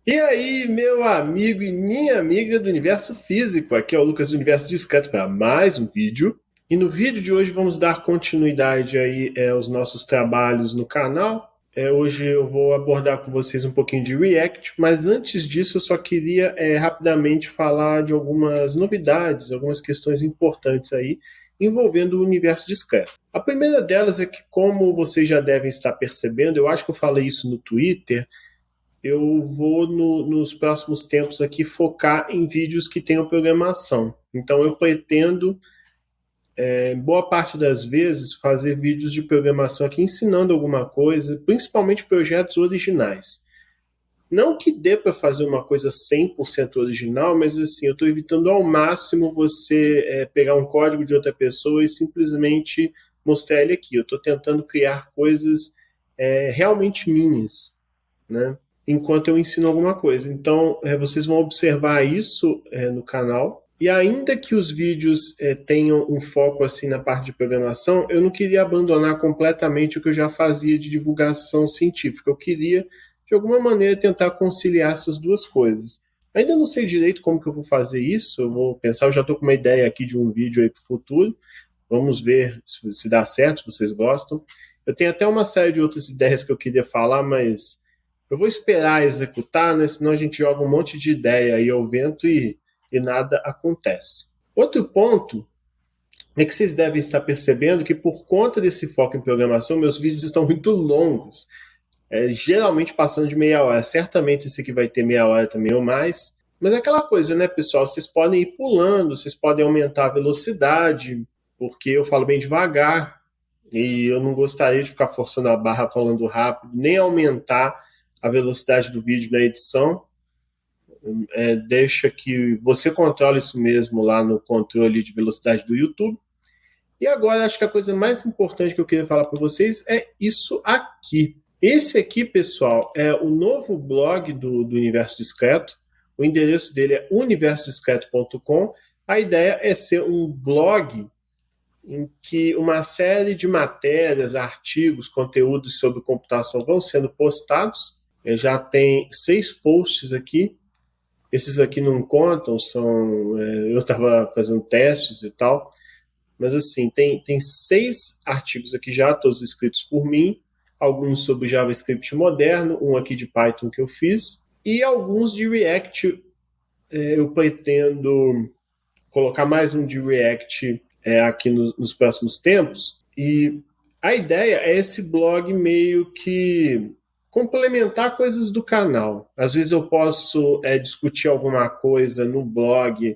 E aí, meu amigo e minha amiga do universo físico, aqui é o Lucas do Universo Discreto para mais um vídeo. E no vídeo de hoje vamos dar continuidade aí aos nossos trabalhos no canal. Hoje eu vou abordar com vocês um pouquinho de React, mas antes disso eu só queria rapidamente falar de algumas novidades, algumas questões importantes aí envolvendo o universo discreto. A primeira delas é que, como vocês já devem estar percebendo, eu acho que eu falei isso no Twitter, eu vou nos próximos tempos aqui focar em vídeos que tenham programação. Então eu pretendo, boa parte das vezes, fazer vídeos de programação aqui ensinando alguma coisa, principalmente projetos originais. Não que dê para fazer uma coisa 100% original, mas assim, eu estou evitando ao máximo você pegar um código de outra pessoa e simplesmente mostrar ele aqui. Eu estou tentando criar coisas realmente minhas, né? Enquanto eu ensino alguma coisa. Então, vocês vão observar isso no canal. E ainda que os vídeos tenham um foco assim na parte de programação, eu não queria abandonar completamente o que eu já fazia de divulgação científica. Eu queria, de alguma maneira, tentar conciliar essas duas coisas. Ainda não sei direito como que eu vou fazer isso. Eu vou pensar, eu já estou com uma ideia aqui de um vídeo aí para o futuro. Vamos ver se dá certo, se vocês gostam. Eu tenho até uma série de outras ideias que eu queria falar, mas eu vou esperar executar, né? Senão a gente joga um monte de ideia aí ao vento e nada acontece. Outro ponto é que vocês devem estar percebendo que por conta desse foco em programação, meus vídeos estão muito longos. Geralmente passando de meia hora. Certamente esse aqui vai ter meia hora também ou mais. Mas é aquela coisa, né, pessoal? Vocês podem ir pulando, vocês podem aumentar a velocidade, porque eu falo bem devagar e eu não gostaria de ficar forçando a barra falando rápido, nem aumentar a velocidade do vídeo na edição. Deixa que você controle isso mesmo lá no controle de velocidade do YouTube. E agora acho que a coisa mais importante que eu queria falar para vocês é isso aqui. Esse aqui, pessoal, é o novo blog do Universo Discreto. O endereço dele é universodiscreto.com. A ideia é ser um blog em que uma série de matérias, artigos, conteúdos sobre computação vão sendo postados. Já tem 6 posts aqui. Esses aqui não contam, eu estava fazendo testes e tal. Mas assim, tem 6 artigos aqui já, todos escritos por mim. Alguns sobre JavaScript moderno, um aqui de Python que eu fiz. E alguns de React. Eu pretendo colocar mais um de React aqui nos próximos tempos. E a ideia é esse blog meio que complementar coisas do canal. Às vezes eu posso discutir alguma coisa no blog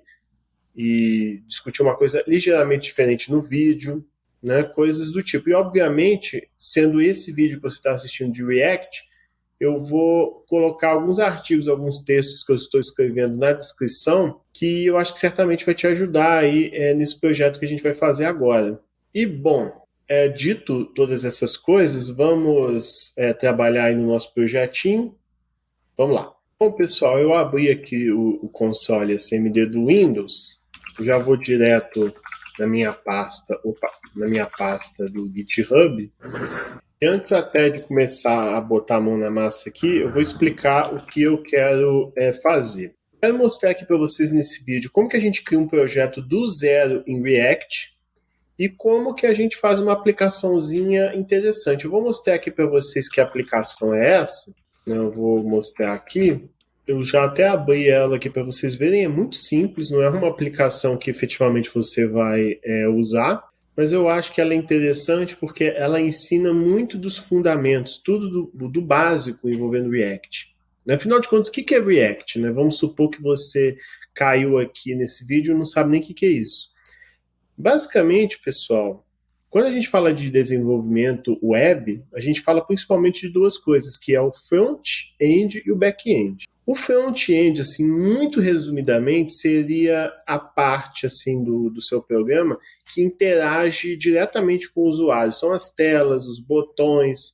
e discutir uma coisa ligeiramente diferente no vídeo, né? Coisas do tipo. E, obviamente, sendo esse vídeo que você está assistindo de React, eu vou colocar alguns artigos, alguns textos que eu estou escrevendo na descrição, que eu acho que certamente vai te ajudar aí nesse projeto que a gente vai fazer agora. E, bom, dito todas essas coisas, vamos trabalhar aí no nosso projetinho. Vamos lá. Bom, pessoal, eu abri aqui o console SMD do Windows. Já vou direto na minha pasta do GitHub. E antes até de começar a botar a mão na massa aqui, eu vou explicar o que eu quero fazer. Quero mostrar aqui para vocês nesse vídeo como que a gente cria um projeto do zero em React e como que a gente faz uma aplicaçãozinha interessante. Eu vou mostrar aqui para vocês que aplicação é essa. Eu vou mostrar aqui. Eu já até abri ela aqui para vocês verem. É muito simples, não é uma aplicação que efetivamente você vai usar, mas eu acho que ela é interessante porque ela ensina muito dos fundamentos, tudo do básico envolvendo React. Afinal de contas, o que é React, né? Vamos supor que você caiu aqui nesse vídeo e não sabe nem o que é isso. Basicamente, pessoal, quando a gente fala de desenvolvimento web, a gente fala principalmente de duas coisas, que é o front-end e o back-end. O front-end, assim, muito resumidamente, seria a parte assim do seu programa que interage diretamente com o usuário. São as telas, os botões,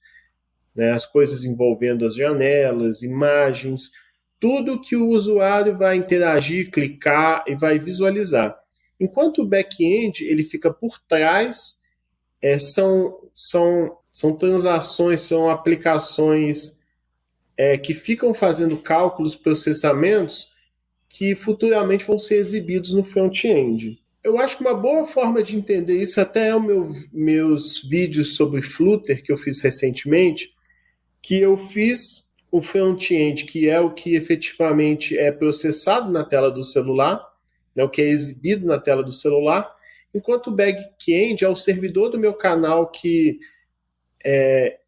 né, as coisas envolvendo as janelas, imagens, tudo que o usuário vai interagir, clicar e vai visualizar. Enquanto o back-end ele fica por trás, são transações, são aplicações que ficam fazendo cálculos, processamentos que futuramente vão ser exibidos no front-end. Eu acho que uma boa forma de entender isso até é meus vídeos sobre Flutter que eu fiz recentemente, que eu fiz o front-end, que é o que efetivamente é processado na tela do celular, né, o que é exibido na tela do celular, enquanto o back-end é o servidor do meu canal que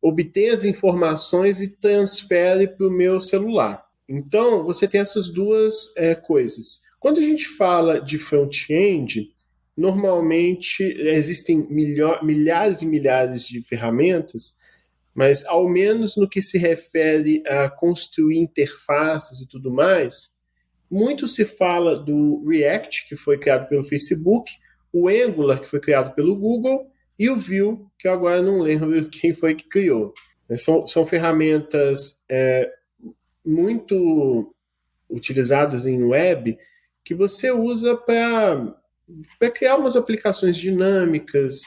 obtém as informações e transfere para o meu celular. Então, você tem essas duas coisas. Quando a gente fala de front-end, normalmente existem milhares e milhares de ferramentas, mas ao menos no que se refere a construir interfaces e tudo mais, muito se fala do React, que foi criado pelo Facebook, o Angular, que foi criado pelo Google, e o Vue, que eu agora não lembro quem foi que criou. São ferramentas muito utilizadas em web que você usa para criar umas aplicações dinâmicas,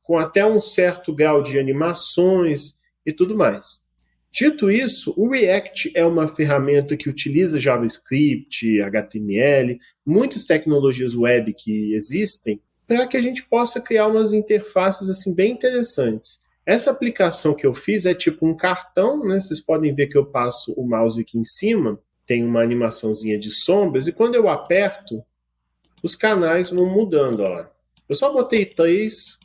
com até um certo grau de animações e tudo mais. Dito isso, o React é uma ferramenta que utiliza JavaScript, HTML, muitas tecnologias web que existem, para que a gente possa criar umas interfaces assim bem interessantes. Essa aplicação que eu fiz é tipo um cartão, né? Vocês podem ver que eu passo o mouse aqui em cima, tem uma animaçãozinha de sombras, e quando eu aperto, os canais vão mudando. Ó. Eu só botei 3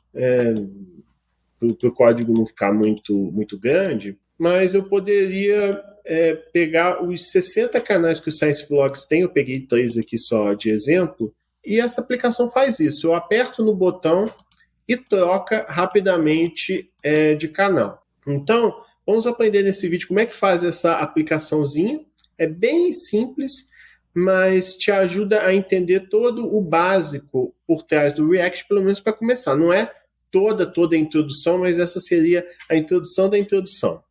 para o código não ficar muito grande, mas eu poderia pegar os 60 canais que o Science Vlogs tem, eu peguei 3 aqui só de exemplo, e essa aplicação faz isso. Eu aperto no botão e troca rapidamente de canal. Então, vamos aprender nesse vídeo como é que faz essa aplicaçãozinha. É bem simples, mas te ajuda a entender todo o básico por trás do React, pelo menos para começar. Não é toda a introdução, mas essa seria a introdução da introdução.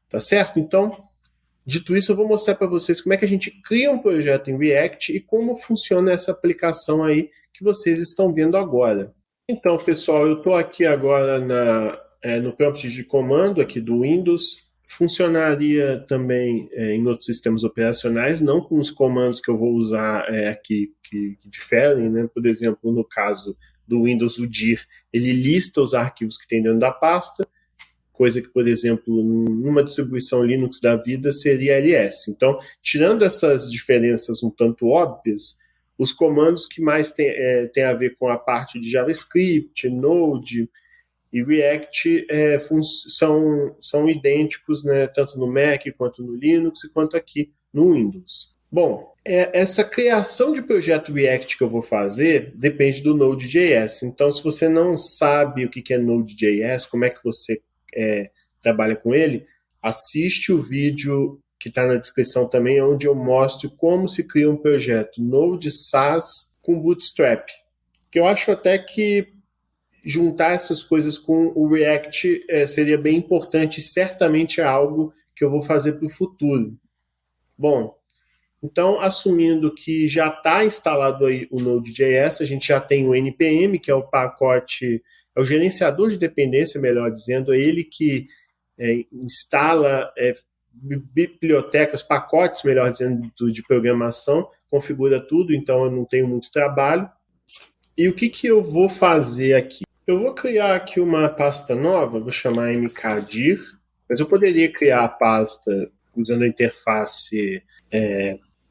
Tá certo? Então, dito isso, eu vou mostrar para vocês como é que a gente cria um projeto em React e como funciona essa aplicação aí que vocês estão vendo agora. Então, pessoal, eu estou aqui agora no prompt de comando aqui do Windows. Funcionaria também em outros sistemas operacionais, não com os comandos que eu vou usar aqui que diferem, né? Por exemplo, no caso do Windows, o dir, ele lista os arquivos que tem dentro da pasta, coisa que, por exemplo, numa distribuição Linux da vida seria ls. Então, tirando essas diferenças um tanto óbvias, os comandos que mais tem a ver com a parte de JavaScript, Node e React são idênticos, né, tanto no Mac quanto no Linux quanto aqui no Windows. Bom, essa criação de projeto React que eu vou fazer depende do Node.js. Então, se você não sabe o que é Node.js, como é que você trabalha com ele, assiste o vídeo que está na descrição também, onde eu mostro como se cria um projeto Node SaaS com Bootstrap. Que eu acho até que juntar essas coisas com o React seria bem importante e certamente é algo que eu vou fazer para o futuro. Bom, então, assumindo que já está instalado aí o Node.js, a gente já tem o NPM, que é o pacote, é o gerenciador de dependência, melhor dizendo, é ele que instala bibliotecas, pacotes, melhor dizendo, de programação, configura tudo, então eu não tenho muito trabalho. E o que eu vou fazer aqui? Eu vou criar aqui uma pasta nova, vou chamar mkdir, mas eu poderia criar a pasta usando a interface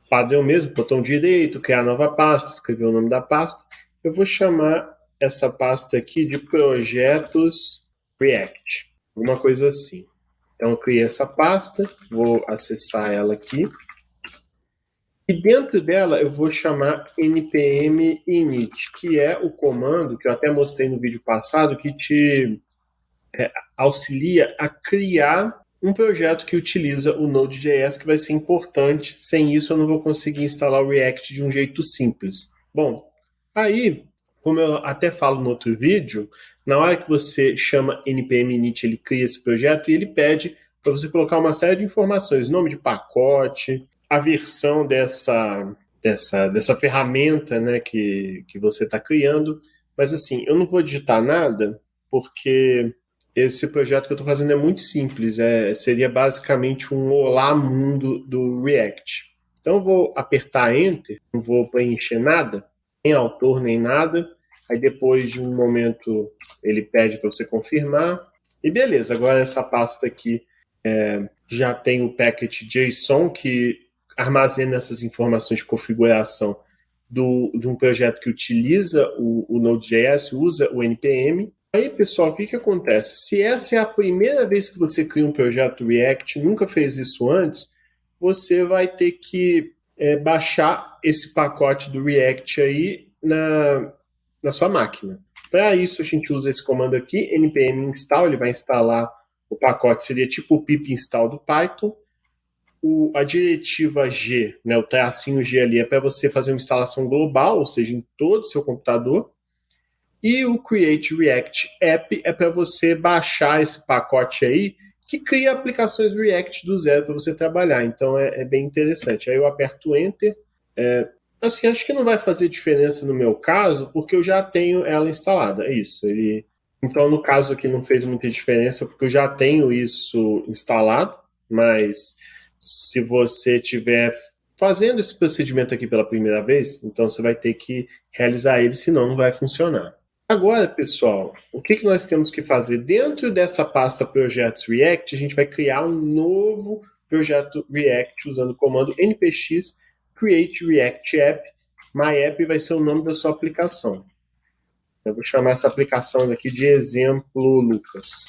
padrão mesmo, botão direito, criar nova pasta, escrever o nome da pasta. Eu vou chamar essa pasta aqui de projetos React, alguma coisa assim. Então eu criei essa pasta, vou acessar ela aqui. E dentro dela eu vou chamar npm init, que é o comando que eu até mostrei no vídeo passado, que te auxilia a criar um projeto que utiliza o Node.js, que vai ser importante. Sem isso eu não vou conseguir instalar o React de um jeito simples. Bom, aí, como eu até falo no outro vídeo, na hora que você chama npm init, ele cria esse projeto e ele pede para você colocar uma série de informações, nome de pacote, a versão dessa ferramenta, né, que você está criando. Mas assim, eu não vou digitar nada, porque Esse projeto que eu estou fazendo é muito simples, seria basicamente um olá mundo do React. Então eu vou apertar Enter, não vou preencher nada, nem autor nem nada. Aí depois de um momento ele pede para você confirmar. E beleza, agora essa pasta aqui já tem o package JSON que armazena essas informações de configuração de um projeto que utiliza o Node.js, usa o NPM. Aí, pessoal, o que acontece? Se essa é a primeira vez que você cria um projeto React, nunca fez isso antes, você vai ter que baixar esse pacote do React aí na sua máquina. Para isso, a gente usa esse comando aqui, npm install, ele vai instalar o pacote, seria tipo o pip install do Python. A diretiva G, né, o tracinho G ali, é para você fazer uma instalação global, ou seja, em todo o seu computador. E o Create React App é para você baixar esse pacote aí, que cria aplicações React do zero para você trabalhar. Então é bem interessante. Aí eu aperto Enter. Assim, acho que não vai fazer diferença no meu caso, porque eu já tenho ela instalada. É isso. Então, no caso aqui, não fez muita diferença, porque eu já tenho isso instalado, mas se você estiver fazendo esse procedimento aqui pela primeira vez, então você vai ter que realizar ele, senão não vai funcionar. Agora, pessoal, o que nós temos que fazer? Dentro dessa pasta Projetos React, a gente vai criar um novo projeto React usando o comando npx create React App. My App vai ser o nome da sua aplicação. Eu vou chamar essa aplicação aqui de exemplo Lucas.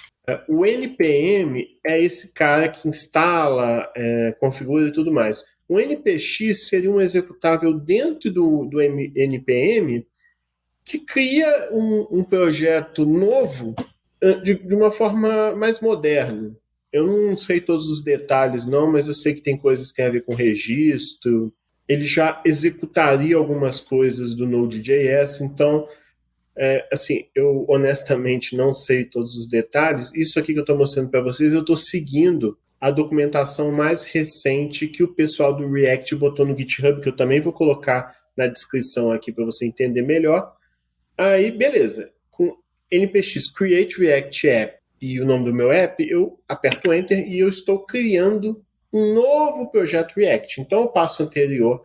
O NPM é esse cara que instala, configura e tudo mais. O npx seria um executável dentro do NPM que cria um projeto novo de uma forma mais moderna. Eu não sei todos os detalhes, não, mas eu sei que tem coisas que têm a ver com registro. Ele já executaria algumas coisas do Node.js, então, assim, eu honestamente não sei todos os detalhes. Isso aqui que eu estou mostrando para vocês, eu estou seguindo a documentação mais recente que o pessoal do React botou no GitHub, que eu também vou colocar na descrição aqui para você entender melhor. Aí, beleza. Com npx create React App e o nome do meu app, eu aperto Enter e eu estou criando um novo projeto React. Então, o passo anterior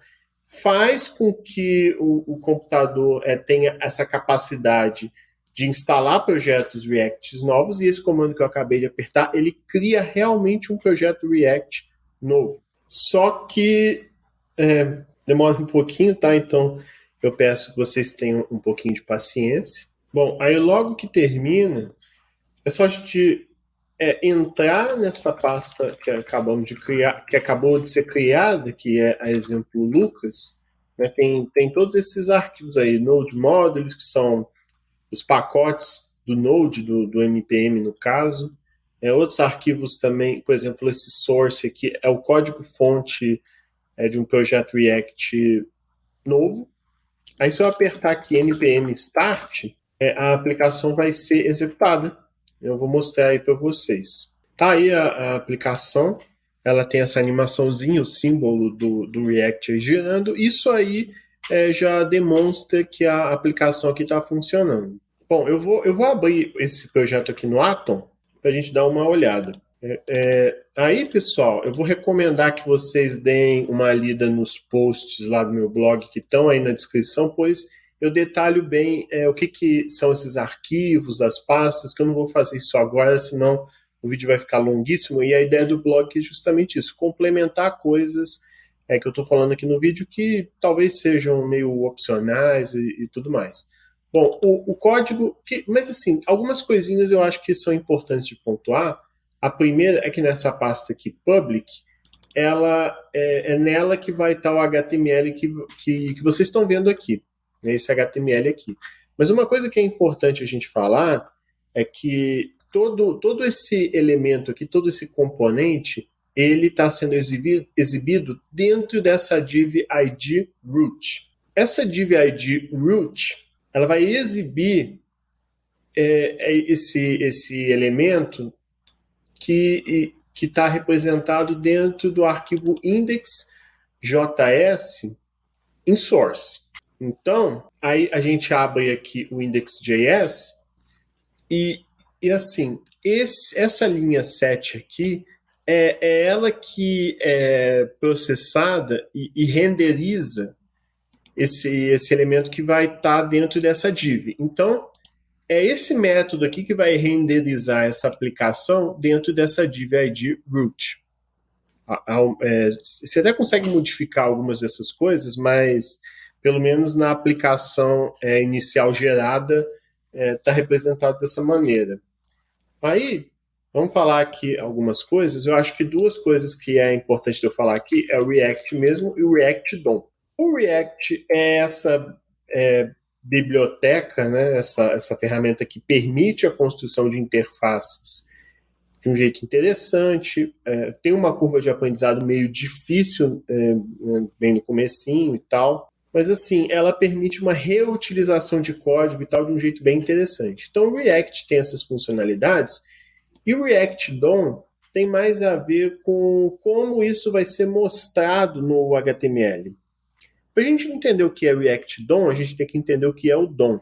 faz com que o computador tenha essa capacidade de instalar projetos React novos, e esse comando que eu acabei de apertar, ele cria realmente um projeto React novo. Só que demora um pouquinho, tá? Então, eu peço que vocês tenham um pouquinho de paciência. Bom, aí logo que termina, é só a gente entrar nessa pasta que acabamos de criar, que acabou de ser criada, que é a exemplo Lucas. Né? Tem todos esses arquivos aí, Node Modules, que são os pacotes do Node, do NPM no caso. Outros arquivos também, por exemplo, esse source aqui é o código-fonte de um projeto React novo. Aí se eu apertar aqui npm start, a aplicação vai ser executada. Eu vou mostrar aí para vocês. Tá aí a aplicação, ela tem essa animaçãozinha, o símbolo do React girando. Isso aí já demonstra que a aplicação aqui está funcionando. Bom, eu vou abrir esse projeto aqui no Atom para a gente dar uma olhada. Aí, pessoal, eu vou recomendar que vocês deem uma lida nos posts lá do meu blog que estão aí na descrição, pois eu detalho bem o que são esses arquivos, as pastas, que eu não vou fazer isso agora, senão o vídeo vai ficar longuíssimo. E a ideia do blog é justamente isso, complementar coisas que eu estou falando aqui no vídeo que talvez sejam meio opcionais e tudo mais. Bom, o código, mas assim, algumas coisinhas eu acho que são importantes de pontuar. A primeira é que nessa pasta aqui, public, ela é nela que vai estar o HTML que vocês estão vendo aqui, né, esse HTML aqui. Mas uma coisa que é importante a gente falar é que todo esse elemento aqui, todo esse componente, ele está sendo exibido dentro dessa div ID root. Essa div ID root, ela vai exibir esse elemento que está representado dentro do arquivo index.js em source. Então, aí a gente abre aqui o index.js e assim, essa linha 7 aqui é ela que é processada e renderiza esse elemento que vai estar dentro dessa div. Então, é esse método aqui que vai renderizar essa aplicação dentro dessa div ID root. Você até consegue modificar algumas dessas coisas, mas pelo menos na aplicação inicial gerada está representado dessa maneira. Aí, vamos falar aqui algumas coisas. Eu acho que duas coisas que é importante eu falar aqui é o React mesmo e o React DOM. O React é essa biblioteca, né, essa ferramenta que permite a construção de interfaces de um jeito interessante, tem uma curva de aprendizado meio difícil, bem no comecinho e tal, mas assim, ela permite uma reutilização de código e tal de um jeito bem interessante. Então o React tem essas funcionalidades e o React DOM tem mais a ver com como isso vai ser mostrado no HTML. Para a gente entender o que é React DOM, a gente tem que entender o que é o DOM.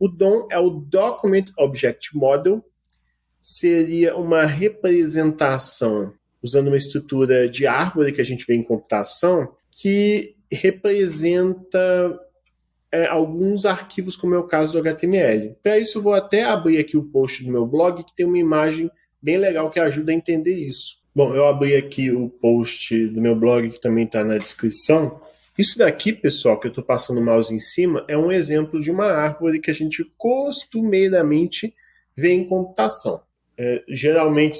O DOM é o Document Object Model, seria uma representação, usando uma estrutura de árvore que a gente vê em computação, que representa alguns arquivos, como é o caso do HTML. Para isso, eu vou até abrir aqui o post do meu blog, que tem uma imagem bem legal que ajuda a entender isso. Bom, eu abri aqui o post do meu blog, que também está na descrição. Isso daqui, pessoal, que eu estou passando o mouse em cima, é um exemplo de uma árvore que a gente costumeiramente vê em computação. Geralmente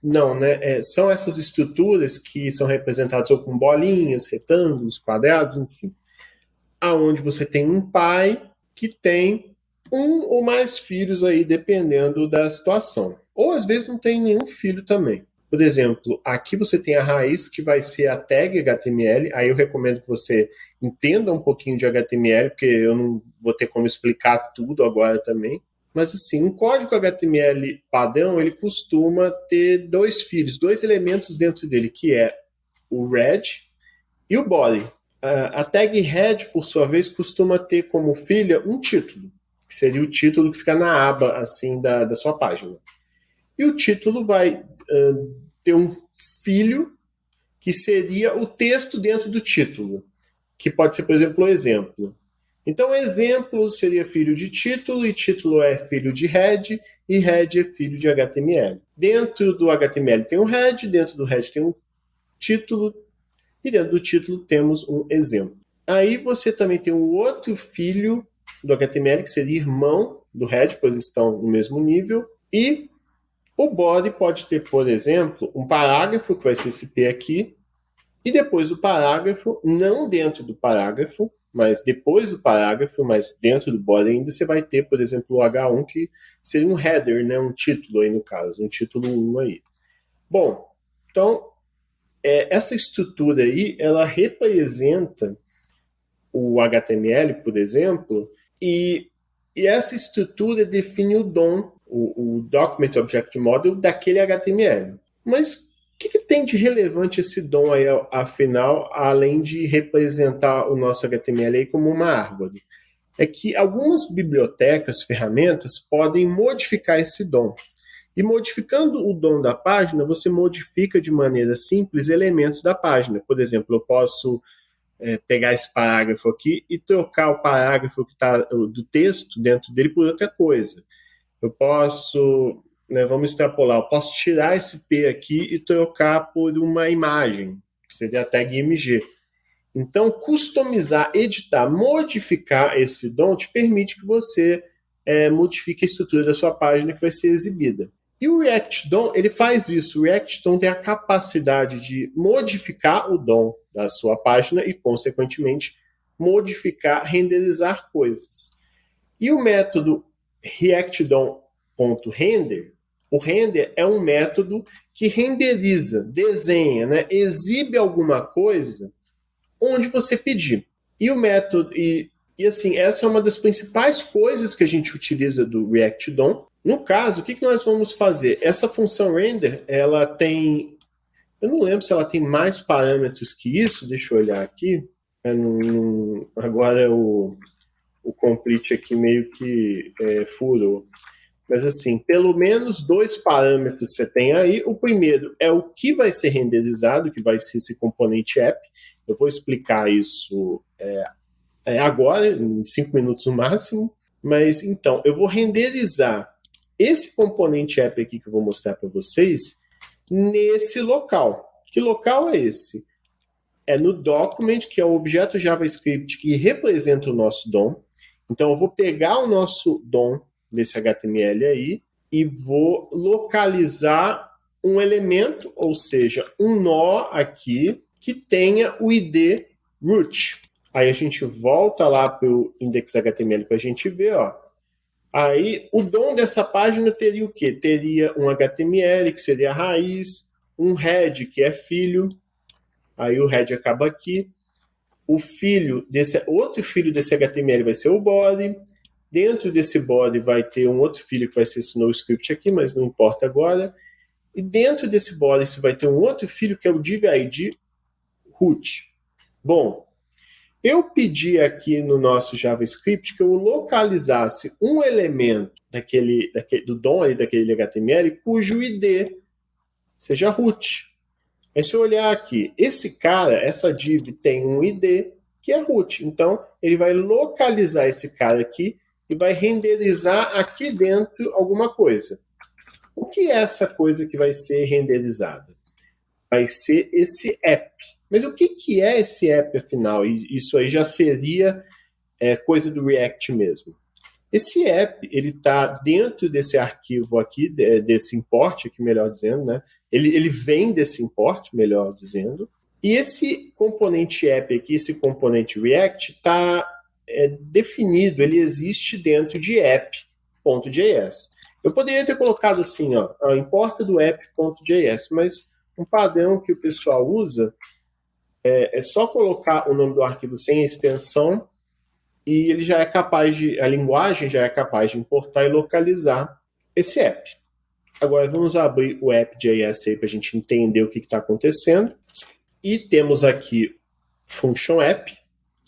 não, né? São essas estruturas que são representadas ou com bolinhas, retângulos, quadrados, enfim. Aonde você tem um pai que tem um ou mais filhos aí, dependendo da situação. Ou às vezes não tem nenhum filho também. Por exemplo, aqui você tem a raiz que vai ser a tag HTML. Aí eu recomendo que você entenda um pouquinho de HTML, porque eu não vou ter como explicar tudo agora também. Mas assim, um código HTML padrão, ele costuma ter dois filhos, dois elementos dentro dele, que é o red e o body. A tag head, por sua vez, costuma ter como filha um título, que seria o título que fica na aba assim da sua página. E o título vai ter um filho que seria o texto dentro do título, que pode ser, por exemplo, o exemplo. Então, exemplo seria filho de título, e título é filho de head, e head é filho de HTML. Dentro do HTML tem um head, dentro do head tem um título, e dentro do título temos um exemplo. Aí você também tem um outro filho do HTML, que seria irmão do head, pois estão no mesmo nível, e o body pode ter, por exemplo, um parágrafo, que vai ser esse P aqui, e depois do parágrafo, não dentro do parágrafo, mas depois do parágrafo, mas dentro do body ainda, você vai ter, por exemplo, o H1, que seria um header, né? Um título aí no caso, um título 1 aí. Bom, então, essa estrutura aí, ela representa o HTML, por exemplo, e essa estrutura define o DOM, o Document Object Model, daquele HTML. Mas o que tem de relevante esse DOM aí, afinal, além de representar o nosso HTML aí como uma árvore? É que algumas bibliotecas, ferramentas, podem modificar esse DOM. E modificando o DOM da página, você modifica de maneira simples elementos da página. Por exemplo, eu posso pegar esse parágrafo aqui e trocar o parágrafo que está do texto dentro dele por outra coisa. Eu posso, vamos extrapolar, eu posso tirar esse P aqui e trocar por uma imagem, que seria a tag img. Então, customizar, editar, modificar esse DOM te permite que você modifique a estrutura da sua página que vai ser exibida. E o React DOM, ele faz isso. O React DOM tem a capacidade de modificar o DOM da sua página e, consequentemente, modificar, renderizar coisas. E o método reactdom.render, o render é um método que renderiza, desenha, né, exibe alguma coisa onde você pedir. E o método, e assim, essa é uma das principais coisas que a gente utiliza do React DOM. No caso, o que nós vamos fazer? Essa função render, ela tem... Eu não lembro se ela tem mais parâmetros que isso. Deixa eu olhar aqui. Agora o complete aqui meio que furou. Mas assim, pelo menos dois parâmetros você tem aí. O primeiro é o que vai ser renderizado, que vai ser esse componente app. Eu vou explicar isso agora, em 5 minutos no máximo. Mas então, eu vou renderizar esse componente app aqui que eu vou mostrar para vocês nesse local. Que local é esse? É no document, que é o objeto JavaScript que representa o nosso DOM. Então, eu vou pegar o nosso DOM desse HTML aí e vou localizar um elemento, ou seja, um nó aqui que tenha o ID root. Aí a gente volta lá para o index.html para a gente ver, ó. Aí o DOM dessa página teria o quê? Teria um HTML, que seria a raiz, um head, que é filho, aí o head acaba aqui, outro filho desse HTML vai ser o body, dentro desse body vai ter um outro filho que vai ser esse NoScript aqui, mas não importa agora, e dentro desse body você vai ter um outro filho que é o div-id root. Bom, eu pedi aqui no nosso JavaScript que eu localizasse um elemento do DOM ali, daquele HTML, cujo ID seja root. Aí se eu olhar aqui, esse cara, essa div tem um ID que é root. Então, ele vai localizar esse cara aqui e vai renderizar aqui dentro alguma coisa. O que é essa coisa que vai ser renderizada? Vai ser esse app. Mas o que é esse app, afinal? Isso aí já seria coisa do React mesmo. Esse app, ele está dentro desse arquivo aqui, desse import, aqui melhor dizendo, né? Ele vem desse import, melhor dizendo. E esse componente app aqui, esse componente React, está definido, ele existe dentro de app.js. Eu poderia ter colocado assim, ó, importa do app.js, mas um padrão que o pessoal usa é só colocar o nome do arquivo sem extensão e ele já é capaz a linguagem já é capaz de importar e localizar esse app. Agora vamos abrir o app.js aí para a gente entender o que está acontecendo. E temos aqui function app.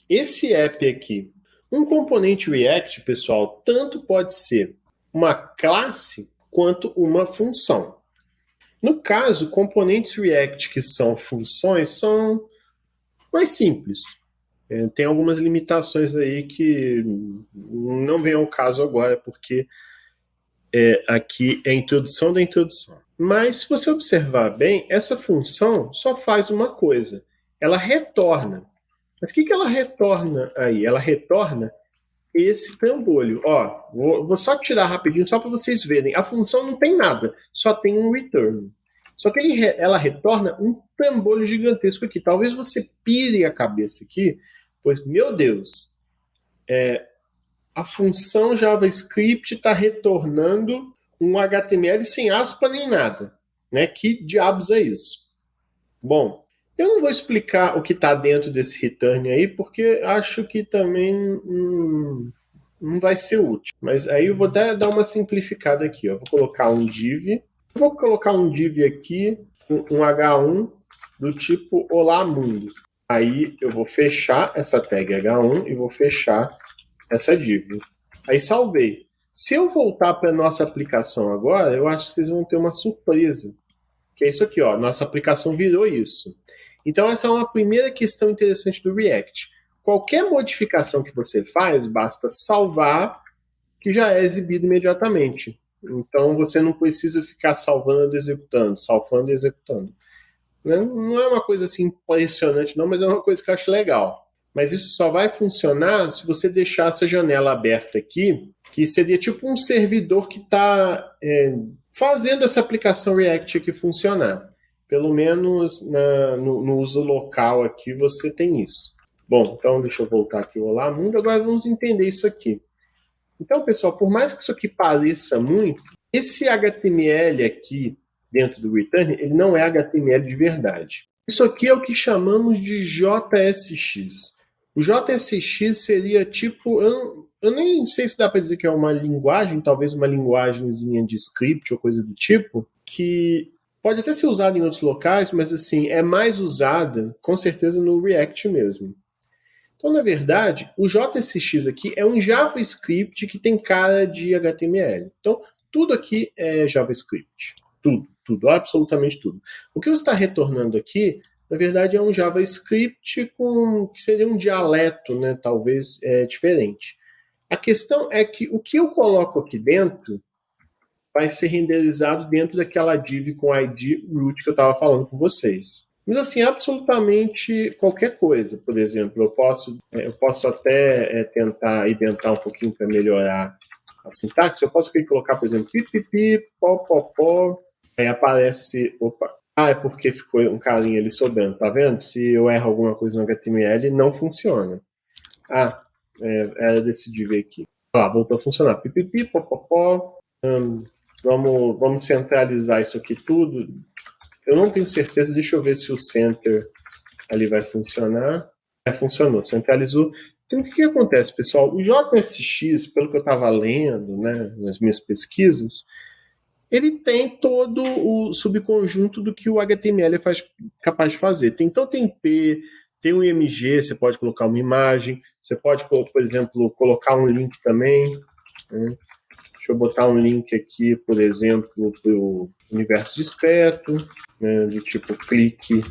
Esse app aqui, um componente React, pessoal, tanto pode ser uma classe quanto uma função. No caso, componentes React que são funções são mais simples. Tem algumas limitações aí que não vem ao caso agora, porque aqui é a introdução da introdução. Mas se você observar bem, essa função só faz uma coisa. Ela retorna. Mas o que ela retorna aí? Ela retorna esse trambolho. Ó, vou só tirar rapidinho, só para vocês verem. A função não tem nada, só tem um return. Só que ela retorna um trambolho gigantesco aqui. Talvez você pire a cabeça aqui, pois, meu Deus, a função JavaScript está retornando um HTML sem aspa nem nada. Né? Que diabos é isso? Bom, eu não vou explicar o que está dentro desse return aí, porque acho que também não vai ser útil. Mas aí eu vou dar uma simplificada aqui. Ó. Vou colocar um div. Vou colocar um div aqui, um H1 do tipo Olá Mundo. Aí eu vou fechar essa tag H1 e vou fechar essa div. Aí salvei. Se eu voltar para a nossa aplicação agora, eu acho que vocês vão ter uma surpresa. Que é isso aqui, ó. Nossa aplicação virou isso. Então essa é uma primeira questão interessante do React. Qualquer modificação que você faz, basta salvar, que já é exibido imediatamente. Então você não precisa ficar salvando e executando, salvando e executando. Não é uma coisa assim impressionante não, mas é uma coisa que eu acho legal. Mas isso só vai funcionar se você deixar essa janela aberta aqui, que seria tipo um servidor que está fazendo essa aplicação React aqui funcionar. Pelo menos no uso local aqui você tem isso. Bom, então deixa eu voltar aqui ao Olá Mundo. Agora vamos entender isso aqui. Então, pessoal, por mais que isso aqui pareça muito, esse HTML aqui dentro do return, ele não é HTML de verdade. Isso aqui é o que chamamos de JSX. O JSX seria tipo, eu nem sei se dá para dizer que é uma linguagem, talvez uma linguagemzinha de script ou coisa do tipo, que pode até ser usada em outros locais, mas assim, é mais usada, com certeza, no React mesmo. Então, na verdade, o JSX aqui é um JavaScript que tem cara de HTML. Então, tudo aqui é JavaScript. Tudo, absolutamente tudo. O que você está retornando aqui, na verdade, é um JavaScript que seria um dialeto, né, talvez diferente. A questão é que o que eu coloco aqui dentro vai ser renderizado dentro daquela div com ID root que eu estava falando com vocês. Mas assim, absolutamente qualquer coisa. Por exemplo, eu posso até tentar inventar um pouquinho para melhorar a sintaxe. Eu posso colocar, por exemplo, pipipi, pó, aí aparece, opa, é porque ficou um carinha ali sobrando, tá vendo? Se eu erro alguma coisa no HTML, não funciona. Era desse div aqui. Voltou a funcionar. Pipipi, pó. Vamos centralizar isso aqui tudo. Eu não tenho certeza, deixa eu ver se o center ali vai funcionar. Funcionou, centralizou. Então, o que acontece, pessoal? O JSX, pelo que eu estava lendo, né, nas minhas pesquisas, ele tem todo o subconjunto do que o HTML é capaz de fazer. Então, tem P, tem um IMG, você pode colocar uma imagem, você pode, por exemplo, colocar um link também, né? Deixa eu botar um link aqui, por exemplo, para o universo discreto, né, do tipo clique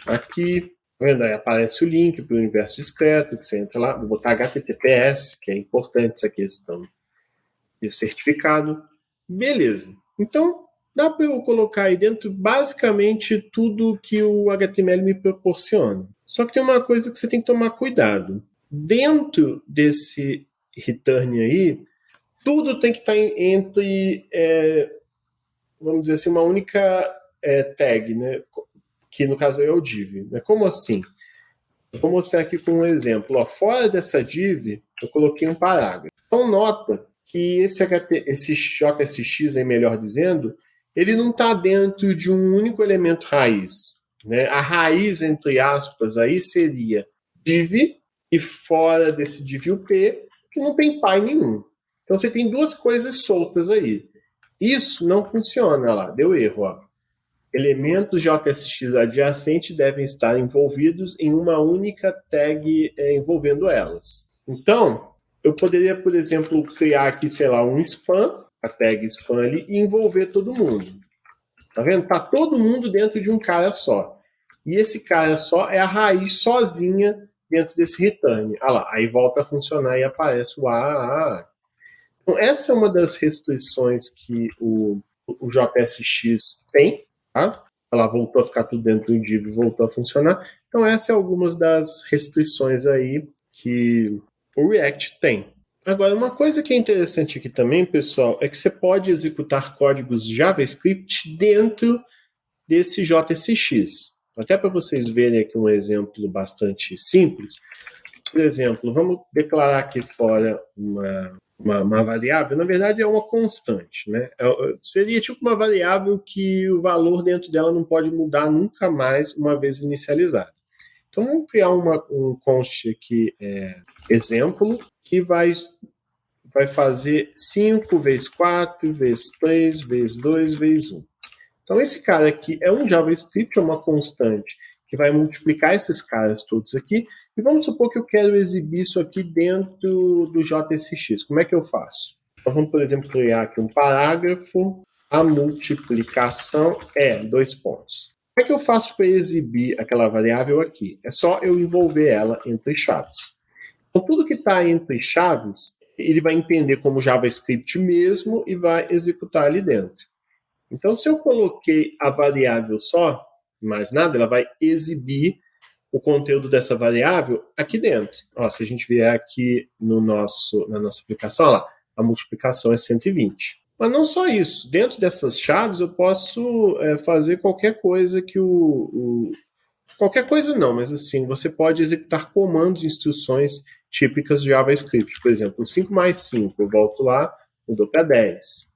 aqui. Vendo? Aí aparece o link para o universo discreto, que você entra lá, vou botar HTTPS, que é importante essa questão de certificado. Beleza. Então, dá para eu colocar aí dentro basicamente tudo que o HTML me proporciona. Só que tem uma coisa que você tem que tomar cuidado. Dentro desse return aí, tudo tem que estar entre, vamos dizer assim, uma única tag, né? Que no caso é o div. Né? Como assim? Eu vou mostrar aqui com um exemplo. Fora dessa div, eu coloquei um parágrafo. Então, nota que esse JSX, aí, melhor dizendo, ele não está dentro de um único elemento raiz. Né? A raiz, entre aspas, aí seria div, e fora desse div o P, que não tem pai nenhum. Então você tem duas coisas soltas aí. Isso não funciona, olha lá, deu erro. Ó. Elementos JSX adjacentes devem estar envolvidos em uma única tag envolvendo elas. Então, eu poderia, por exemplo, criar aqui, sei lá, um spam, a tag spam ali, e envolver todo mundo. Tá vendo? Tá todo mundo dentro de um cara só. E esse cara só é a raiz sozinha dentro desse return. Ah lá, aí volta a funcionar e aparece o A. Então, essa é uma das restrições que o JSX tem, tá? Ela voltou a ficar tudo dentro do div e voltou a funcionar. Então, essa é algumas das restrições aí que o React tem. Agora, uma coisa que é interessante aqui também, pessoal, é que você pode executar códigos JavaScript dentro desse JSX. Até para vocês verem aqui um exemplo bastante simples. Por exemplo, vamos declarar aqui fora uma variável, na verdade é uma constante, né? Seria tipo uma variável que o valor dentro dela não pode mudar nunca mais uma vez inicializado. Então vamos criar um const aqui, exemplo, que vai fazer 5 vezes 4, vezes 3, vezes 2, vezes 1. Então esse cara aqui é um JavaScript, é uma constante, que vai multiplicar esses caras todos aqui. E vamos supor que eu quero exibir isso aqui dentro do JSX. Como é que eu faço? Então vamos, por exemplo, criar aqui um parágrafo. A multiplicação é 2 pontos. Como é que eu faço para exibir aquela variável aqui? É só eu envolver ela entre chaves. Então tudo que está entre chaves, ele vai entender como JavaScript mesmo e vai executar ali dentro. Então, se eu coloquei a variável só, mais nada, ela vai exibir o conteúdo dessa variável aqui dentro. Ó, se a gente vier aqui na nossa aplicação, ó lá, a multiplicação é 120. Mas não só isso. Dentro dessas chaves, eu posso fazer qualquer coisa que qualquer coisa não, mas assim, você pode executar comandos e instruções típicas de JavaScript. Por exemplo, 5 mais 5, eu volto lá, mudou para 10.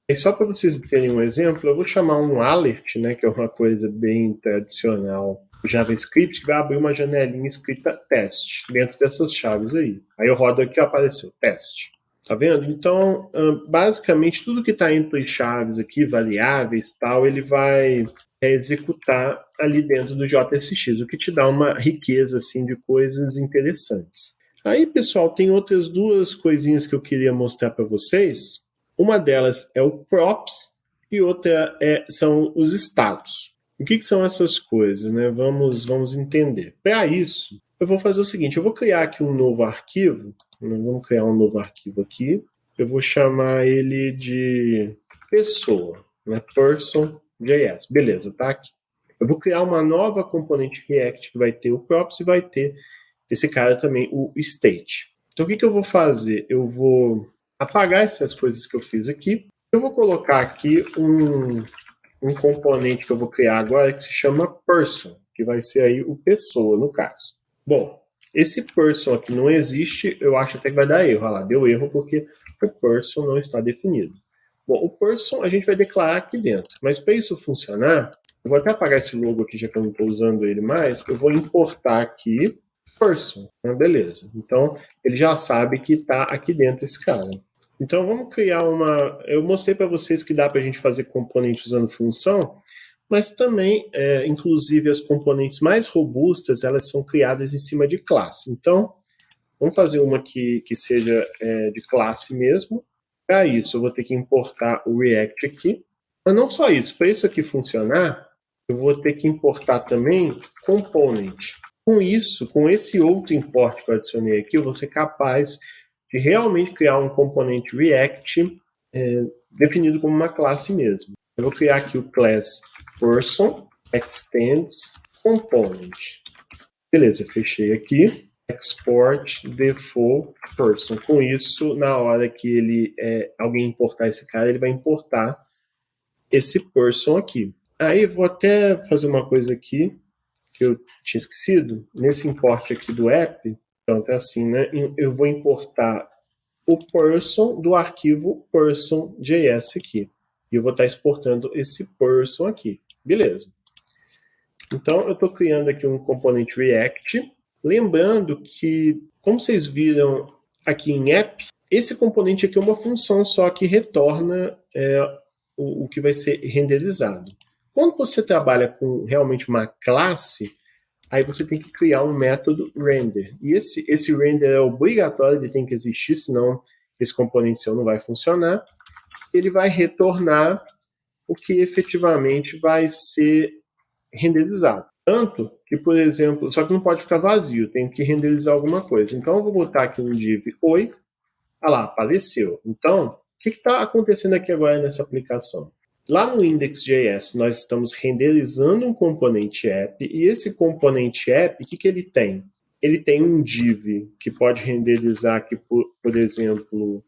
E só para vocês terem um exemplo, eu vou chamar um alert, né, que é uma coisa bem tradicional do JavaScript, que vai abrir uma janelinha escrita teste dentro dessas chaves aí. Aí eu rodo aqui e apareceu teste. Tá vendo? Então, basicamente, tudo que está entre chaves aqui, variáveis e tal, ele vai executar ali dentro do JSX, o que te dá uma riqueza assim, de coisas interessantes. Aí, pessoal, tem outras duas coisinhas que eu queria mostrar para vocês. Uma delas é o props e outra são os status. O que são essas coisas, né? Vamos entender. Para isso, eu vou fazer o seguinte, eu vou criar aqui um novo arquivo, vamos criar um novo arquivo aqui, eu vou chamar ele de pessoa, né? Person.js, beleza, tá aqui. Eu vou criar uma nova componente React que vai ter o props e vai ter esse cara também, o state. Então o que eu vou fazer? Eu vou apagar essas coisas que eu fiz aqui, eu vou colocar aqui um componente que eu vou criar agora que se chama person, que vai ser aí o pessoa, no caso. Bom, esse person aqui não existe, eu acho até que vai dar erro. Olha lá, deu erro porque o person não está definido. Bom, o person a gente vai declarar aqui dentro, mas para isso funcionar, eu vou até apagar esse logo aqui, já que eu não estou usando ele mais, eu vou importar aqui person, beleza. Então, ele já sabe que está aqui dentro esse cara. Então, vamos criar uma... Eu mostrei para vocês que dá para a gente fazer componente usando função, mas também, inclusive, as componentes mais robustas, elas são criadas em cima de classe. Então, vamos fazer uma que seja de classe mesmo. Para isso, eu vou ter que importar o React aqui. Mas não só isso, para isso aqui funcionar, eu vou ter que importar também component. Com isso, com esse outro import que eu adicionei aqui, eu vou ser capaz de realmente criar um componente React definido como uma classe mesmo. Eu vou criar aqui o class person extends component. Beleza, fechei aqui. Export default person. Com isso, na hora que alguém importar esse cara, ele vai importar esse person aqui. Aí, vou até fazer uma coisa aqui que eu tinha esquecido. Nesse import aqui do app, então é assim, né? Eu vou importar o person do arquivo person.js aqui. E eu vou estar exportando esse person aqui. Beleza. Então, eu estou criando aqui um componente React. Lembrando que, como vocês viram aqui em app, esse componente aqui é uma função só que retorna o que vai ser renderizado. Quando você trabalha com realmente uma classe, aí você tem que criar um método render. E esse render é obrigatório, ele tem que existir, senão esse componente seu não vai funcionar. Ele vai retornar o que efetivamente vai ser renderizado. Tanto que, por exemplo, só que não pode ficar vazio, tem que renderizar alguma coisa. Então, eu vou botar aqui um div oi. Ah lá, apareceu. Então, o que está acontecendo aqui agora nessa aplicação? Lá no index.js, nós estamos renderizando um componente app, e esse componente app, o que ele tem? Ele tem um div que pode renderizar aqui, por exemplo,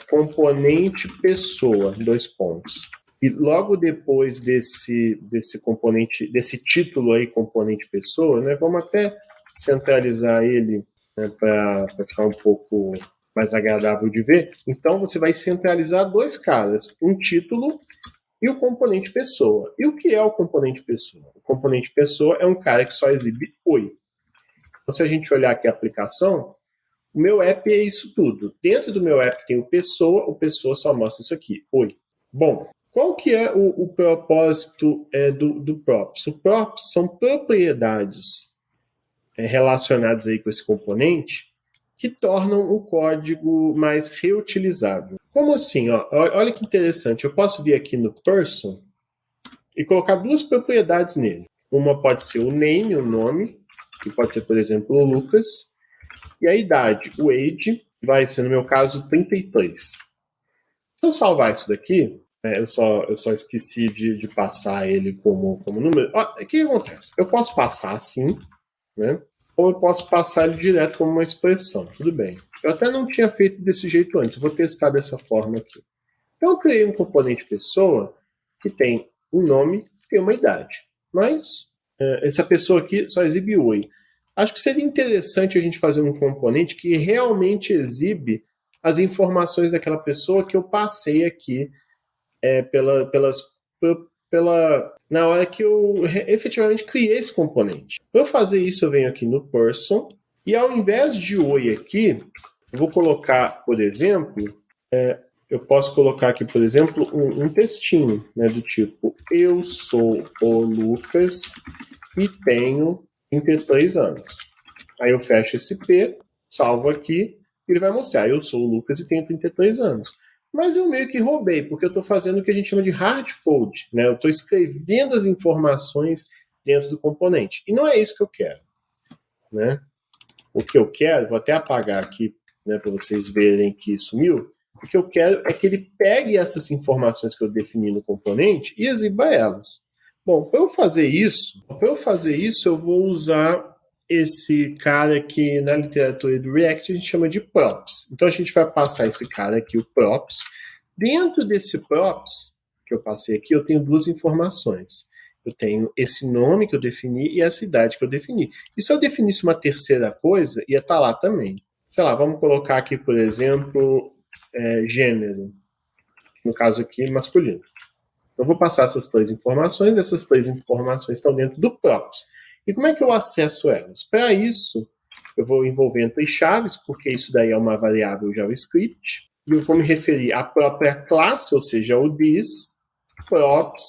componente pessoa, 2 pontos. E logo depois desse componente, desse título aí, componente pessoa, né, vamos até centralizar ele, né, para ficar um pouco mais agradável de ver. Então, você vai centralizar 2 caras, um título e o componente pessoa. E o que é o componente pessoa? O componente pessoa é um cara que só exibe oi. Então, se a gente olhar aqui a aplicação, o meu app é isso tudo. Dentro do meu app tem o pessoa só mostra isso aqui, oi. Bom, qual que é o propósito do props? O props são propriedades relacionadas aí com esse componente que tornam o código mais reutilizável. Como assim? Olha que interessante. Eu posso vir aqui no person e colocar 2 propriedades nele. Uma pode ser o name, o nome, que pode ser, por exemplo, o Lucas, e a idade, o age, que vai ser, no meu caso, 33. Se eu salvar isso daqui, eu só esqueci de passar ele como número. O que acontece? Eu posso passar assim, né? Ou eu posso passar ele direto como uma expressão. Tudo bem. Eu até não tinha feito desse jeito antes. Vou testar dessa forma aqui. Então, eu criei um componente pessoa que tem um nome e uma idade. Mas essa pessoa aqui só exibe oi. Acho que seria interessante a gente fazer um componente que realmente exibe as informações daquela pessoa que eu passei aqui na hora que eu efetivamente criei esse componente. Para fazer isso, eu venho aqui no person, e ao invés de oi aqui, eu vou colocar, por exemplo, eu posso colocar aqui, por exemplo, um textinho, né, do tipo, eu sou o Lucas e tenho 33 anos. Aí eu fecho esse P, salvo aqui, e ele vai mostrar, eu sou o Lucas e tenho 33 anos. Mas eu meio que roubei, porque eu estou fazendo o que a gente chama de hard code, né? Eu estou escrevendo as informações dentro do componente. E não é isso que eu quero, né? O que eu quero, vou até apagar aqui, né, para vocês verem que sumiu. O que eu quero é que ele pegue essas informações que eu defini no componente e exiba elas. Bom, para eu fazer isso, eu vou usar esse cara que na literatura do React a gente chama de props. Então a gente vai passar esse cara aqui, o props. Dentro desse props que eu passei aqui, eu tenho duas informações. Eu tenho esse nome que eu defini e essa idade que eu defini. E se eu definisse uma terceira coisa, ia estar lá também. Sei lá, vamos colocar aqui, por exemplo, gênero. No caso aqui, masculino. Eu vou passar essas três informações estão dentro do props. E como é que eu acesso elas? Para isso, eu vou envolver entre chaves, porque isso daí é uma variável JavaScript, e eu vou me referir à própria classe, ou seja, o this, props,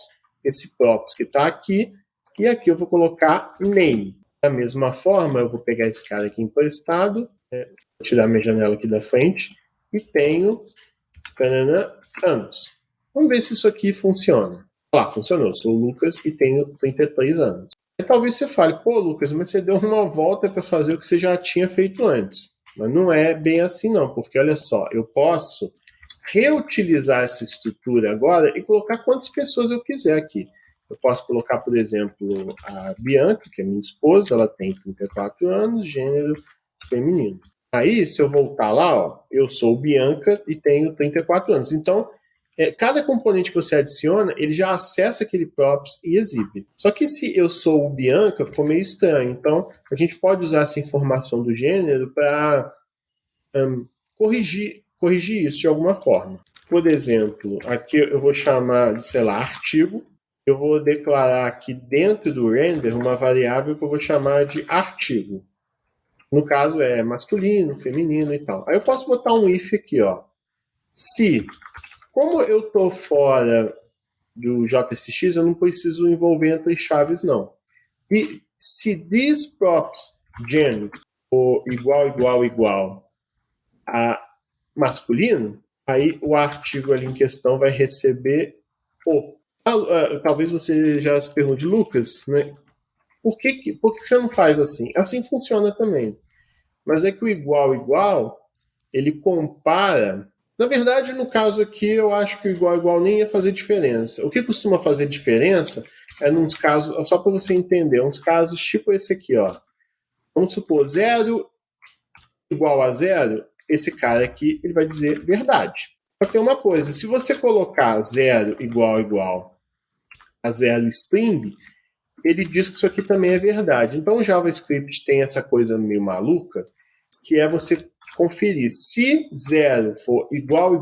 esse props que está aqui, e aqui eu vou colocar name. Da mesma forma, eu vou pegar esse cara aqui emprestado, vou tirar minha janela aqui da frente, e tenho anos. Vamos ver se isso aqui funciona. Funcionou. Eu sou o Lucas e tenho 33 anos. E talvez você fale, pô, Lucas, mas você deu uma volta para fazer o que você já tinha feito antes. Mas não é bem assim, não, porque olha só, eu posso reutilizar essa estrutura agora e colocar quantas pessoas eu quiser aqui. Eu posso colocar, por exemplo, a Bianca, que é minha esposa, ela tem 34 anos, gênero feminino. Aí, se eu voltar lá, ó, eu sou Bianca e tenho 34 anos. Então, cada componente que você adiciona, ele já acessa aquele props e exibe. Só que se eu sou o Bianca, ficou meio estranho. Então, a gente pode usar essa informação do gênero para corrigir isso de alguma forma. Por exemplo, aqui eu vou chamar de, sei lá, artigo. Eu vou declarar aqui dentro do render uma variável que eu vou chamar de artigo. No caso é masculino, feminino e tal. Aí eu posso botar um if aqui, ó. Se, como eu estou fora do JSX, eu não preciso envolver entre chaves, não. E se this props gen for igual a masculino, aí o artigo ali em questão vai receber o. Talvez você já se pergunte, Lucas, né? Por que você não faz assim? Assim funciona também. Mas é que o igual, ele compara. Na verdade, no caso aqui, eu acho que o igual nem ia fazer diferença. O que costuma fazer diferença é nos casos, só para você entender, uns casos tipo esse aqui, ó. Vamos supor, 0 igual a 0, esse cara aqui, ele vai dizer verdade. Só que tem uma coisa, se você colocar 0 igual a 0 string, ele diz que isso aqui também é verdade. Então o JavaScript tem essa coisa meio maluca, que é você conferir se 0 for igual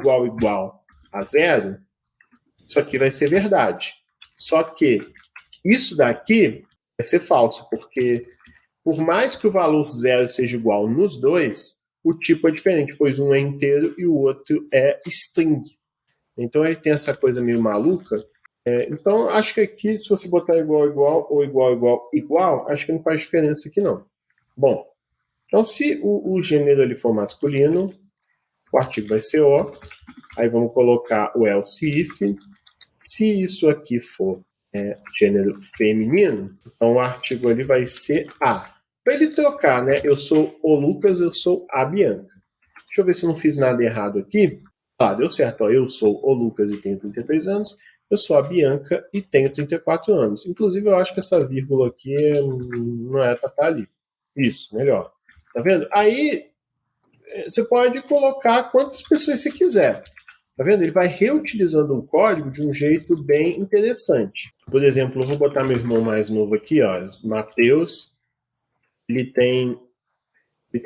a 0, isso aqui vai ser verdade. Só que isso daqui vai ser falso, porque por mais que o valor 0 seja igual nos dois, o tipo é diferente, pois um é inteiro e o outro é string. Então ele tem essa coisa meio maluca. Então acho que aqui, se você botar igual ou igual, acho que não faz diferença aqui não. Bom, então se o gênero ali for masculino, o artigo vai ser O. Aí vamos colocar o else if. Se isso aqui for gênero feminino, então o artigo ali vai ser A. Para ele trocar, né? Eu sou o Lucas, eu sou a Bianca. Deixa eu ver se eu não fiz nada errado aqui. Deu certo. Ó, eu sou o Lucas e tenho 33 anos. Eu sou a Bianca e tenho 34 anos. Inclusive, eu acho que essa vírgula aqui não é para estar ali. Isso, melhor. Tá vendo? Aí, você pode colocar quantas pessoas você quiser. Tá vendo? Ele vai reutilizando o código de um jeito bem interessante. Por exemplo, eu vou botar meu irmão mais novo aqui, ó, Matheus. Ele tem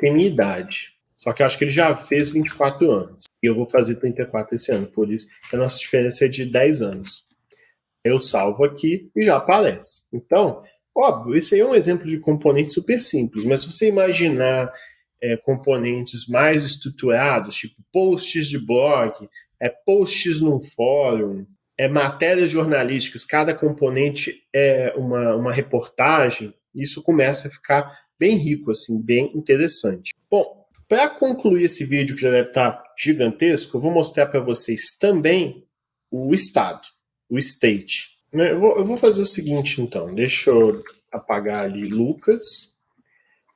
minha idade. Só que eu acho que ele já fez 24 anos. E eu vou fazer 34 esse ano. Por isso que a nossa diferença é de 10 anos. Eu salvo aqui e já aparece. Então, óbvio, isso aí é um exemplo de componente super simples. Mas se você imaginar componentes mais estruturados, tipo posts de blog, posts num fórum, matérias jornalísticas, cada componente é uma reportagem, isso começa a ficar bem rico, assim, bem interessante. Bom, Para concluir esse vídeo, que já deve estar gigantesco, eu vou mostrar para vocês também o estado, o state. Eu vou fazer o seguinte, então. Deixa eu apagar ali Lucas.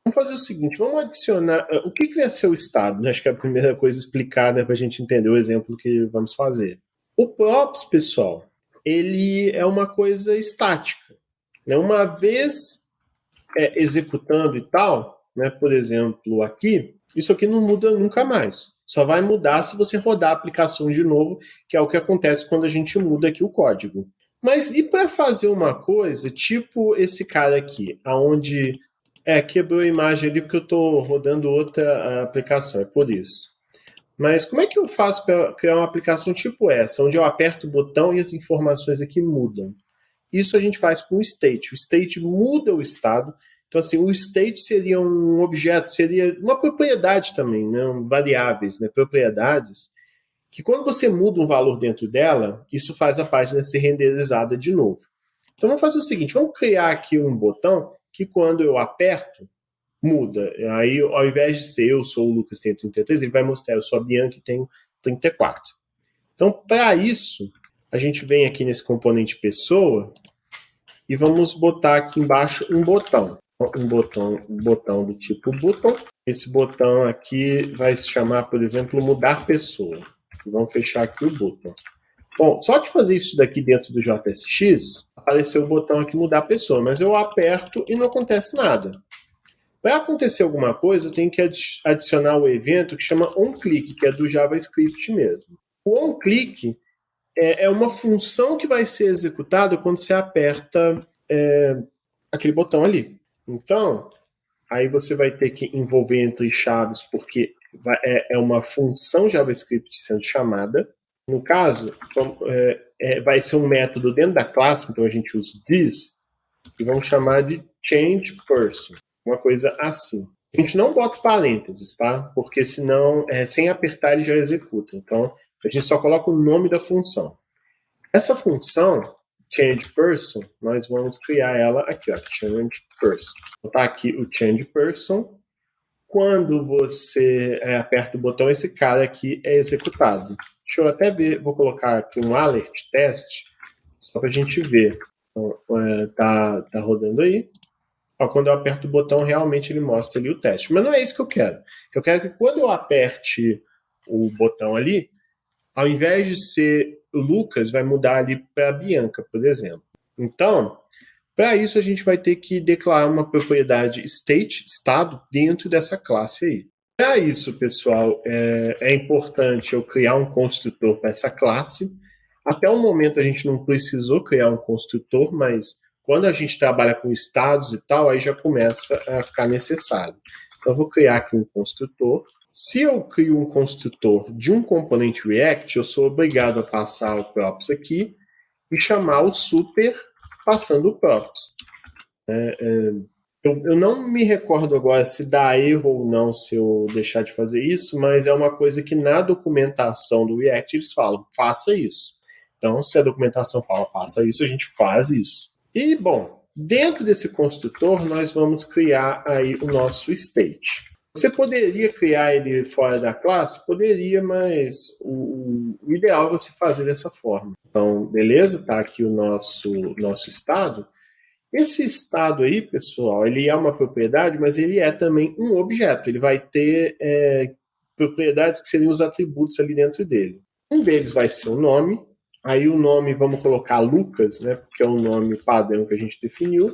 Vamos fazer o seguinte, vamos adicionar... O que vai ser o estado? Acho que é a primeira coisa a explicar, né, para a gente entender o exemplo que vamos fazer. O props, pessoal, ele é uma coisa estática. Né? Uma vez executando e tal, né, por exemplo, aqui, isso aqui não muda nunca mais. Só vai mudar se você rodar a aplicação de novo, que é o que acontece quando a gente muda aqui o código. Mas e para fazer uma coisa, tipo esse cara aqui, aonde quebrou a imagem ali porque eu estou rodando outra aplicação, é por isso. Mas como é que eu faço para criar uma aplicação tipo essa, onde eu aperto o botão e as informações aqui mudam? Isso a gente faz com o state. O state muda o estado. Então, assim, o state seria um objeto, seria uma propriedade também, né? Variáveis, né? Propriedades, que quando você muda um valor dentro dela, isso faz a página ser renderizada de novo. Então, vamos fazer o seguinte, vamos criar aqui um botão que quando eu aperto, muda. Aí, ao invés de ser eu sou o Lucas, tenho 33, ele vai mostrar eu sou a Bianca e tenho 34. Então, para isso, a gente vem aqui nesse componente pessoa e vamos botar aqui embaixo um botão. Um botão do tipo button. Esse botão aqui vai se chamar, por exemplo, mudar pessoa. Vamos fechar aqui o botão. Bom, só de fazer isso daqui dentro do JSX, apareceu o botão aqui mudar pessoa, mas eu aperto e não acontece nada. Para acontecer alguma coisa, eu tenho que adicionar o evento que chama onClick, que é do JavaScript mesmo. O onClick é uma função que vai ser executada quando você aperta aquele botão ali. Então, aí você vai ter que envolver entre chaves, porque é uma função JavaScript sendo chamada. No caso, vai ser um método dentro da classe, então a gente usa this, e vamos chamar de changePerson, uma coisa assim. A gente não bota parênteses, tá? Porque senão, sem apertar, ele já executa. Então, a gente só coloca o nome da função. Essa função, changePerson, nós vamos criar ela aqui, ó, changePerson. Vou botar aqui o changePerson. Quando você aperta o botão, esse cara aqui é executado. Deixa eu até ver, vou colocar aqui um alert teste, só para a gente ver. Então, tá rodando aí. Ó, quando eu aperto o botão, realmente ele mostra ali o teste. Mas não é isso que eu quero. Eu quero que quando eu aperte o botão ali, ao invés de ser o Lucas, vai mudar ali para a Bianca, por exemplo. Então, para isso a gente vai ter que declarar uma propriedade state, estado, dentro dessa classe aí. Para isso, pessoal, é importante eu criar um construtor para essa classe. Até o momento a gente não precisou criar um construtor, mas quando a gente trabalha com estados e tal, aí já começa a ficar necessário. Então, eu vou criar aqui um construtor. Se eu crio um construtor de um componente React, eu sou obrigado a passar o props aqui e chamar o super passando o props. Eu não me recordo agora se dá erro ou não se eu deixar de fazer isso, mas é uma coisa que na documentação do React eles falam, faça isso. Então, se a documentação fala, faça isso, a gente faz isso. E, bom, dentro desse construtor, nós vamos criar aí o nosso state. Você poderia criar ele fora da classe? Poderia, mas o ideal é você fazer dessa forma. Então, beleza? Tá aqui o nosso estado. Esse estado aí, pessoal, ele é uma propriedade, mas ele é também um objeto. Ele vai ter propriedades que seriam os atributos ali dentro dele. Um deles vai ser o nome. Aí o nome, vamos colocar Lucas, né? Porque é um nome padrão que a gente definiu.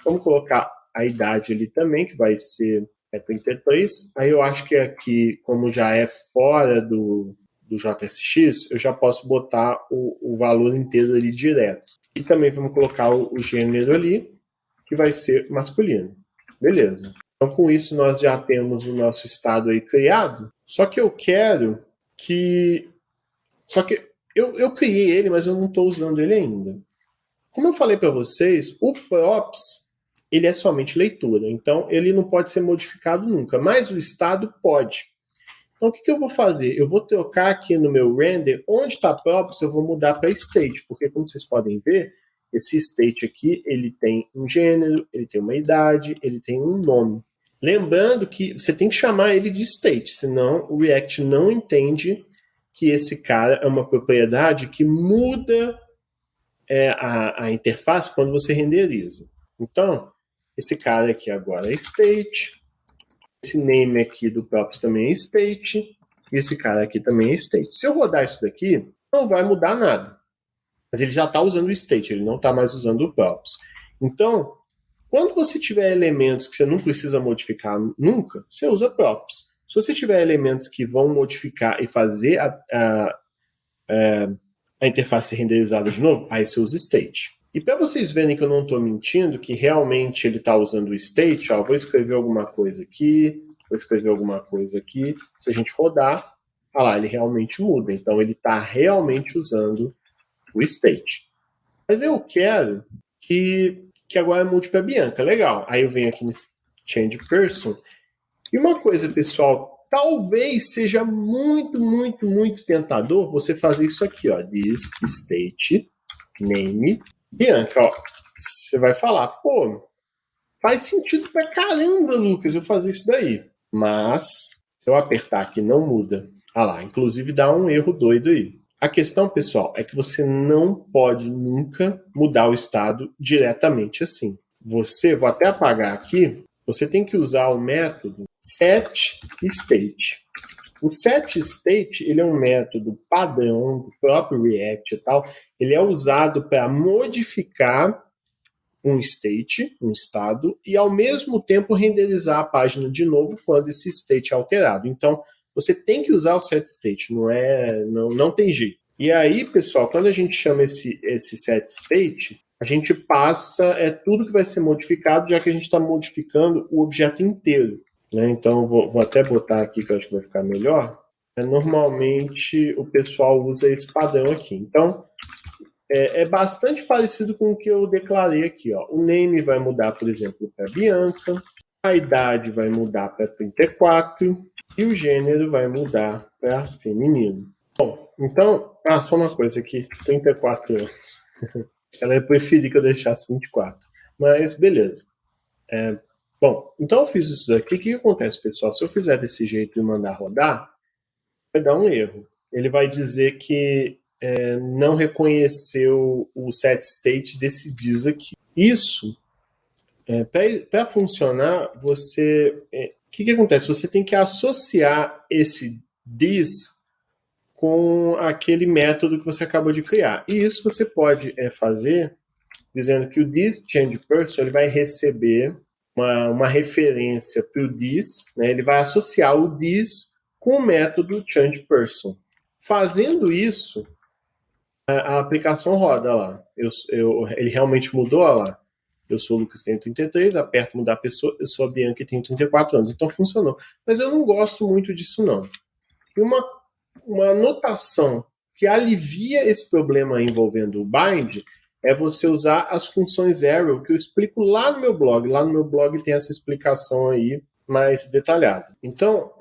Vamos colocar a idade ali também, que vai ser 33. Aí eu acho que aqui, como já é fora do JSX, eu já posso botar o valor inteiro ali direto. E também vamos colocar o gênero ali, que vai ser masculino. Beleza. Então, com isso, nós já temos o nosso estado aí criado. Só que eu quero que... Só que eu criei ele, mas eu não estou usando ele ainda. Como eu falei para vocês, o props ele é somente leitura. Então, ele não pode ser modificado nunca. Mas o estado pode. Então, o que eu vou fazer? Eu vou trocar aqui no meu render, onde está props, eu vou mudar para state, porque como vocês podem ver, esse state aqui, ele tem um gênero, ele tem uma idade, ele tem um nome. Lembrando que você tem que chamar ele de state, senão o React não entende que esse cara é uma propriedade que muda a interface quando você renderiza. Então, esse cara aqui agora é state, esse name aqui do props também é state, e esse cara aqui também é state. Se eu rodar isso daqui, não vai mudar nada. Mas ele já está usando o state, ele não está mais usando o props. Então, quando você tiver elementos que você não precisa modificar nunca, você usa props. Se você tiver elementos que vão modificar e fazer a interface renderizada de novo, aí você usa state. E para vocês verem que eu não estou mentindo, que realmente ele está usando o state, ó, vou escrever alguma coisa aqui, vou escrever alguma coisa aqui. Se a gente rodar, olha lá, ele realmente muda. Então ele está realmente usando o state. Mas eu quero que agora mude para Bianca. Legal. Aí eu venho aqui nesse change person. E uma coisa, pessoal, talvez seja muito, muito, muito tentador você fazer isso aqui, ó. This state name Bianca, ó. Você vai falar, pô, faz sentido pra caramba, Lucas, eu fazer isso daí. Mas, se eu apertar aqui, não muda. Ah lá, inclusive dá um erro doido aí. A questão, pessoal, é que você não pode nunca mudar o estado diretamente assim. Vou até apagar aqui, você tem que usar o método setState. O setState, ele é um método padrão do próprio React e tal. Ele é usado para modificar um state, um estado, e ao mesmo tempo renderizar a página de novo quando esse state é alterado. Então, você tem que usar o setState, não tem jeito. E aí, pessoal, quando a gente chama esse setState, a gente passa tudo que vai ser modificado, já que a gente está modificando o objeto inteiro. Né? Então, vou até botar aqui, que eu acho que vai ficar melhor. Normalmente, o pessoal usa esse padrão aqui. Então, é bastante parecido com o que eu declarei aqui. Ó. O name vai mudar, por exemplo, para Bianca. A idade vai mudar para 34. E o gênero vai mudar para feminino. Bom, então, só uma coisa aqui. 34 anos. Ela ia preferir que eu deixasse 24. Mas, beleza. Bom, então eu fiz isso daqui. O que acontece, pessoal? Se eu fizer desse jeito e mandar rodar, vai dar um erro. Ele vai dizer que não reconheceu o setState desse this aqui. Isso, para funcionar, você... O que acontece? Você tem que associar esse this com aquele método que você acabou de criar. E isso você pode fazer dizendo que o this change person ele vai receber uma referência para o this, né? Ele vai associar o this com o método change person. Fazendo isso, a aplicação roda lá. Ele realmente mudou lá. Eu sou o Lucas, tenho 33, aperto mudar a pessoa, eu sou a Bianca e tenho 34 anos. Então funcionou. Mas eu não gosto muito disso, não. E uma notação que alivia esse problema envolvendo o bind é você usar as funções arrow, que eu explico lá no meu blog. Lá no meu blog tem essa explicação aí mais detalhada. Então,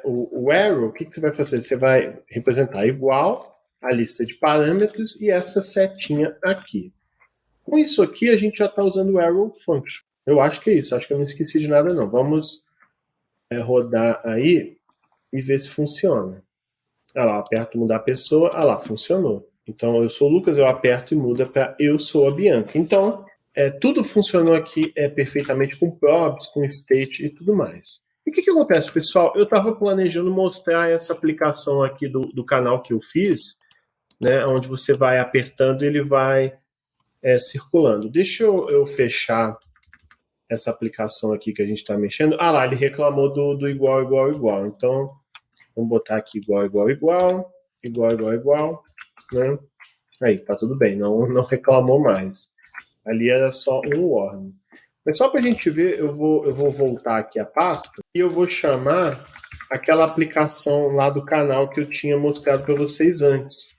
o arrow, o que você vai fazer? Você vai representar igual a lista de parâmetros e essa setinha aqui. Com isso aqui, a gente já está usando o arrow function. Eu acho que é isso. Acho que eu não esqueci de nada, não. Vamos rodar aí e ver se funciona. Olha lá, aperto mudar a pessoa. Olha lá, funcionou. Então, eu sou o Lucas, eu aperto e muda para eu sou a Bianca. Então, tudo funcionou aqui perfeitamente com props, com state e tudo mais. E o que acontece, pessoal? Eu estava planejando mostrar essa aplicação aqui do canal que eu fiz, né, onde você vai apertando e ele vai circulando. Deixa eu fechar essa aplicação aqui que a gente está mexendo. Ah lá, ele reclamou do igual, igual, igual. Então, vamos botar aqui igual, igual, igual, igual, igual, igual. Né? Aí, tá tudo bem, não reclamou mais. Ali era só um warning. Mas só para a gente ver, eu vou voltar aqui a pasta e eu vou chamar aquela aplicação lá do canal que eu tinha mostrado para vocês antes.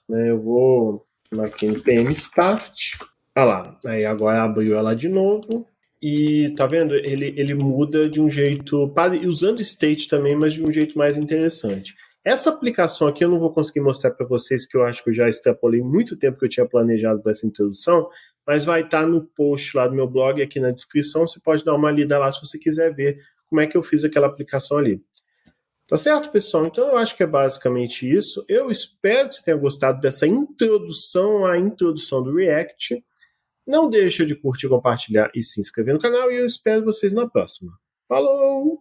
Eu vou chamar aqui npm start. Olha lá, aí agora abriu ela de novo. E tá vendo? Ele muda de um jeito, usando state também, mas de um jeito mais interessante. Essa aplicação aqui eu não vou conseguir mostrar para vocês, que eu acho que eu já extrapolei muito tempo que eu tinha planejado para essa introdução, mas vai estar no post lá do meu blog, aqui na descrição, você pode dar uma lida lá se você quiser ver como é que eu fiz aquela aplicação ali. Tá certo, pessoal? Então eu acho que é basicamente isso. Eu espero que você tenha gostado dessa introdução à introdução do React. Não deixa de curtir, compartilhar e se inscrever no canal e eu espero vocês na próxima. Falou!